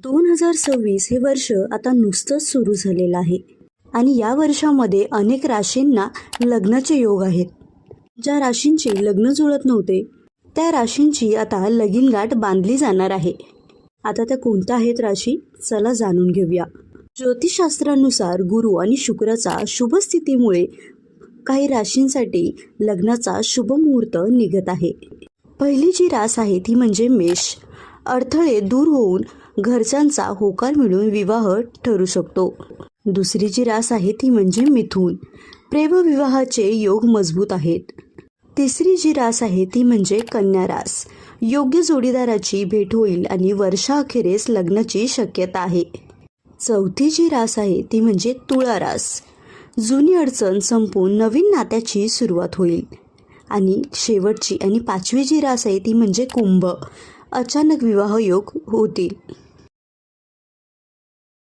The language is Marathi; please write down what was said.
2026 हे वर्ष आता नुसतंच सुरू झालेलं आहे आणि या वर्षामध्ये अनेक राशींना लग्नाचे योग आहेत. ज्या राशींचे लग्न जुळत नव्हते त्या राशींची आता लगीनगाठ बांधली जाणार आहे. आता त्या कोणत्या आहेत राशी, चला जाणून घेऊया. ज्योतिषशास्त्रानुसार गुरु आणि शुक्राचा शुभ स्थितीमुळे काही राशींसाठी लग्नाचा शुभ मुहूर्त निघत आहे. पहिली जी रास आहे ती म्हणजे मेष. अडथळे दूर होऊन घरच्यांचा होकार मिळून विवाह ठरू शकतो. दुसरी जी रास आहे ती म्हणजे मिथुन. प्रेमविवाहाचे योग मजबूत आहेत. तिसरी जी रास आहे ती म्हणजे कन्या रास. योग्य जोडीदाराची भेट होईल आणि वर्षाअखेरीस लग्नाची शक्यता आहे. चौथी जी रास आहे ती म्हणजे तुळा रास. जुनी अडचण संपून नवीन नात्याची सुरुवात होईल. आणि शेवटची आणि पाचवी जी रास आहे ती म्हणजे कुंभ. अचानक विवाह योग होतील.